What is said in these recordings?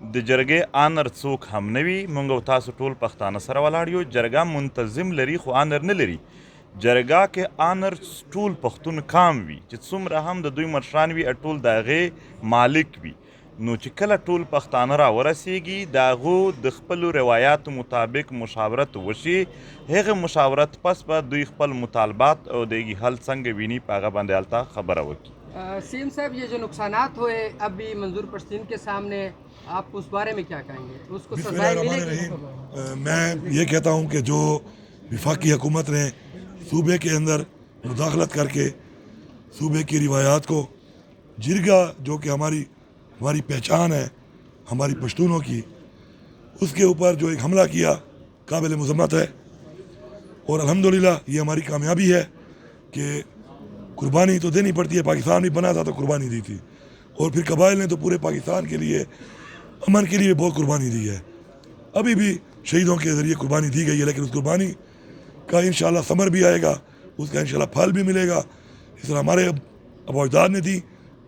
د جرګې owner څوک هم نه وي. مونږ تاسو ټول پښتانه سره ولاړ یو. جرګه منتظم لري خو آنر نه لري. جرګه کې آنر ټول پښتون کام وي چې څومره هم د دوی مشران وي ټول د هغې مالک وي. نو چې کله ټول پښتانه را ورسیږي د هغو د خپلو روایاتو مطابق مشاورت وشي، هغه مشاورت پس به دوی خپل مطالبات او د هغې حل څنګه ویني په هغه باندې هلته خبره وکړي. سیم صاحب یہ جو نقصانات ہوئے اب بھی منظور پشتین کے سامنے، آپ اس بارے میں کیا کہیں گے؟ اس کو سزائیں ملے گی؟ میں یہ کہتا ہوں کہ جو وفاقی حکومت نے صوبے کے اندر مداخلت کر کے صوبے کی روایات کو جرگہ جو کہ ہماری پہچان ہے ہماری پشتونوں کی، اس کے اوپر جو ایک حملہ کیا قابل مذمت ہے. اور الحمدللہ یہ ہماری کامیابی ہے کہ قربانی تو دینی پڑتی ہے. پاکستان بھی بنا تھا تو قربانی دی تھی، اور پھر قبائل نے تو پورے پاکستان کے لیے امن کے لیے بہت قربانی دی ہے. ابھی بھی شہیدوں کے ذریعے قربانی دی گئی ہے، لیکن اس قربانی کا انشاءاللہ ثمر بھی آئے گا، اس کا انشاءاللہ پھل بھی ملے گا. اس طرح ہمارے ابا اجداد نے دی،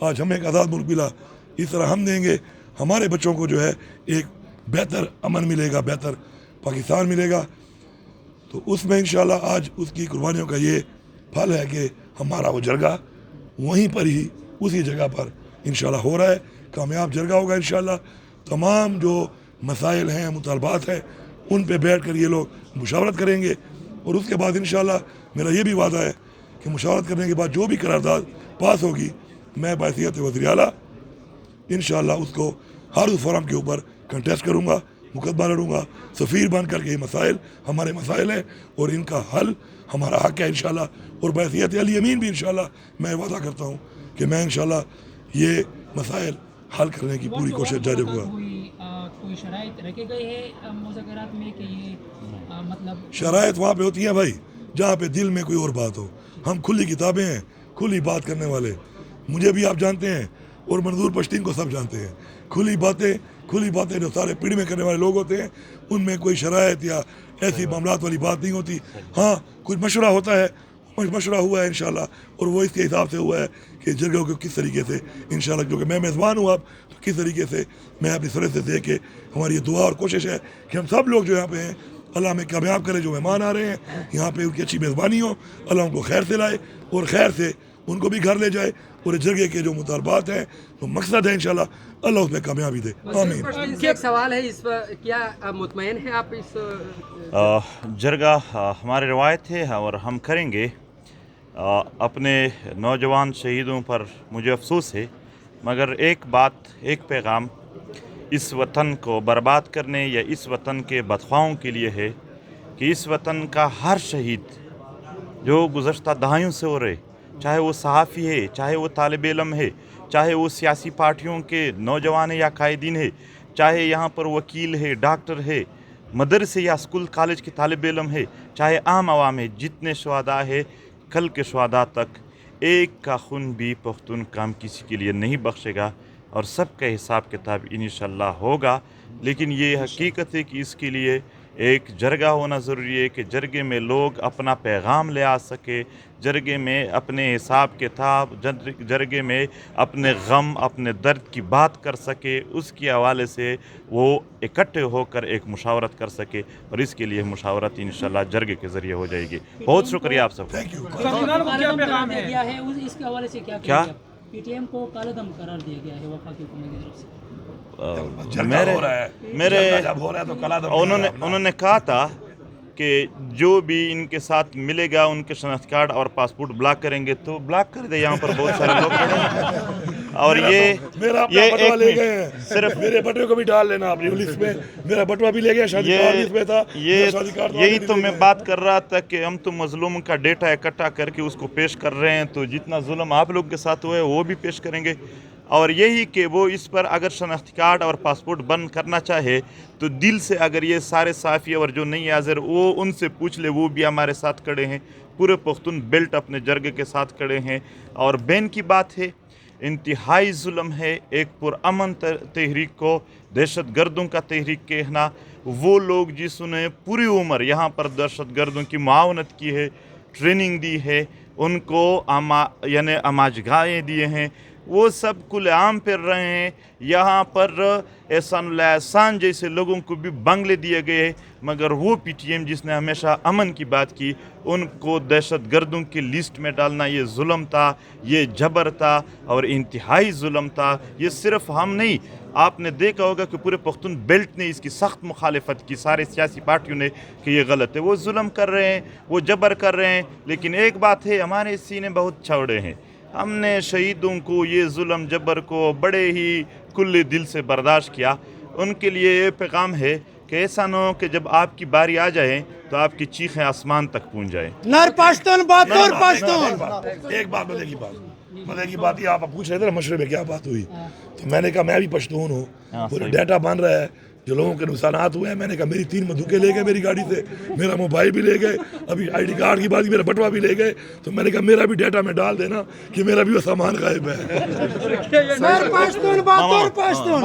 آج ہمیں ایک آزاد ملک ملا، اس طرح ہم دیں گے. ہمارے بچوں کو جو ہے ایک بہتر امن ملے گا، بہتر پاکستان ملے گا. تو اس میں انشاءاللہ آج اس کی قربانیوں کا یہ پھل ہے کہ ہمارا وہ جرگہ وہیں پر ہی اسی جگہ پر انشاءاللہ ہو رہا ہے. کامیاب جرگہ ہوگا انشاءاللہ. تمام جو مسائل ہیں، مطالبات ہیں، ان پہ بیٹھ کر یہ لوگ مشاورت کریں گے. اور اس کے بعد انشاءاللہ میرا یہ بھی وعدہ ہے کہ مشاورت کرنے کے بعد جو بھی قرارداد پاس ہوگی میں بحیثیت وزیر اعلیٰ انشاءاللہ اس کو ہر اس فورم کے اوپر کنٹیسٹ کروں گا، مقدمہ لڑوں گا. سفیر بن کر کے یہ مسائل ہمارے مسائل ہیں اور ان کا حل ہمارا حق ہے انشاءاللہ. اور بحیثیت علی امین بھی انشاءاللہ میں وعدہ کرتا ہوں کہ میں انشاءاللہ یہ مسائل حل کرنے کی پوری کوشش جاری رکھوں گا. کوئی شرائط رکھے گئے ہیں مذاکرات میں کہ یہ مطلب شرائط وہاں پہ ہوتی ہیں بھائی جہاں پہ دل میں کوئی اور بات ہو. ہم کھلی کتابیں ہیں، کھلی بات کرنے والے. مجھے بھی آپ جانتے ہیں اور منظور پشتین کو سب جانتے ہیں. کھلی باتیں جو سارے پیڑ میں کرنے والے لوگ ہوتے ہیں ان میں کوئی شرائط یا ایسی معاملات والی بات نہیں ہوتی. ہاں کچھ مشورہ ہوتا ہے، مشورہ ہوا ہے انشاءاللہ، اور وہ اس کے حساب سے ہوا ہے کہ جرگوں کو کس طریقے سے انشاءاللہ، کیونکہ میں میزبان ہوں اب، تو کس طریقے سے میں اپنی سرحد سے دے کے ہماری یہ دعا اور کوشش ہے کہ ہم سب لوگ جو یہاں پہ ہیں اللہ ہمیں کامیاب کرے. جو مہمان آ رہے ہیں یہاں پہ ان کی اچھی میزبانی ہو، اللہ ان کو خیر سے لائے اور خیر سے ان کو بھی گھر لے جائے. اور اس جرگے کے جو مطالبات ہیں جو مقصد ہے انشاءاللہ اللہ اس میں کامیابی دے. آمین. ایک سوال ہے، اس پر کیا مطمئن ہیں آپ اس جرگہ ہماری روایت ہے اور ہم کریں گے. اپنے نوجوان شہیدوں پر مجھے افسوس ہے، مگر ایک بات، ایک پیغام اس وطن کو برباد کرنے یا اس وطن کے بدخواہوں کے لیے ہے کہ اس وطن کا ہر شہید جو گزشتہ دہائیوں سے ہو رہے، چاہے وہ صحافی ہے، چاہے وہ طالب علم ہے، چاہے وہ سیاسی پارٹیوں کے نوجوان یا قائدین ہے، چاہے یہاں پر وکیل ہے، ڈاکٹر ہے، مدرسے یا اسکول کالج کے طالب علم ہے، چاہے عام عوام ہے، جتنے شہداء ہے کل کے شہداء تک ایک کا خون بھی پختون کام کسی کے لیے نہیں بخشے گا. اور سب کا حساب کتاب انشاءاللہ ہوگا. لیکن یہ حقیقت ہے کہ اس کے لیے ایک جرگہ ہونا ضروری ہے کہ جرگے میں لوگ اپنا پیغام لے آ سکے, جرگے میں اپنے حساب کتاب, جرگے میں اپنے غم اپنے درد کی بات کر سکے, اس کے حوالے سے وہ اکٹھے ہو کر ایک مشاورت کر سکے, اور اس کے لیے مشاورت انشاءاللہ جرگے کے ذریعے ہو جائے گی. بہت شکریہ آپ سب کا. اس کے حوالے سے کیا پی ٹی ایم کو کالا دم قرار دیا گیا ہے وفاقی حکومت کی طرف سے؟ انہوں نے کہا تھا کہ جو بھی ان کے ساتھ ملے گا ان کے شناخت کارڈ اور پاسپورٹ بلاک کریں گے, تو بلاک کر دے. یہاں پر بہت سارے لوگ کھڑے ہیں, اور یہ بٹوا لے گئے ہیں, صرف میرے بٹوے کو بھی ڈال لینا اپنی لسٹ میں. میرا بٹوا بھی لے گیا, شادی کارڈ اس میں تھا. یہی تو میں بات کر رہا تھا کہ ہم تو مظلوم کا ڈیٹا اکٹھا کر کے اس کو پیش کر رہے ہیں, تو جتنا ظلم آپ لوگ کے ساتھ ہوا ہے وہ بھی پیش کریں گے. اور یہی کہ وہ اس پر اگر شناختی کارڈ اور پاسپورٹ بند کرنا چاہے تو دل سے, اگر یہ سارے صحافی اور جو نہیں حاضر وہ ان سے پوچھ لے, وہ بھی ہمارے ساتھ کھڑے ہیں. پورے پختون بیلٹ اپنے جرگے کے ساتھ کھڑے ہیں. اور بین کی بات ہے, انتہائی ظلم ہے ایک پرامن تحریک کو دہشت گردوں کا تحریک کہنا. وہ لوگ جس نے پوری عمر یہاں پر دہشت گردوں کی معاونت کی ہے, ٹریننگ دی ہے, ان کو یعنی اماجگاہیں دیے ہیں, وہ سب کھلے عام پھر رہے ہیں. یہاں پر احسان اللہ احسان جیسے لوگوں کو بھی بنگلے دیے گئے, مگر وہ پی ٹی ایم جس نے ہمیشہ امن کی بات کی, ان کو دہشت گردوں کی لسٹ میں ڈالنا یہ ظلم تھا, یہ جبر تھا, اور انتہائی ظلم تھا. یہ صرف ہم نہیں, آپ نے دیکھا ہوگا کہ پورے پختون بیلٹ نے اس کی سخت مخالفت کی, سارے سیاسی پارٹیوں نے, کہ یہ غلط ہے. وہ ظلم کر رہے ہیں, وہ جبر کر رہے ہیں. لیکن ایک بات ہے, ہمارے سینے بہت چوڑے ہیں. ہم نے شہیدوں کو یہ ظلم جبر کو بڑے ہی کھلے دل سے برداشت کیا. ان کے لیے یہ پیغام ہے کہ ایسا نہ ہو کہ جب آپ کی باری آ جائے تو آپ کی چیخیں آسمان تک پہنچ جائیں. نر پشتون باتور پشتون. ایک بات مزے کی بات یہ آپ پوچھ رہے تھے نا مشورے میں کیا بات ہوئی, تو میں نے کہا میں بھی پشتون ہوں, پورا ڈیٹا بن رہا ہے جو لوگوں کے نقصانات ہوئے ہیں. میں نے کہا میری 3 بندوقیں لے گئے میری گاڑی سے, میرا موبائل بھی لے گئے, ابھی آئی ڈی کارڈ کی بات میرا بٹوا بھی لے گئے. تو میں نے کہا میرا بھی ڈیٹا میں ڈال دینا کہ میرا بھی وہ سامان غائب ہے. نر پشتون باتور پشتون.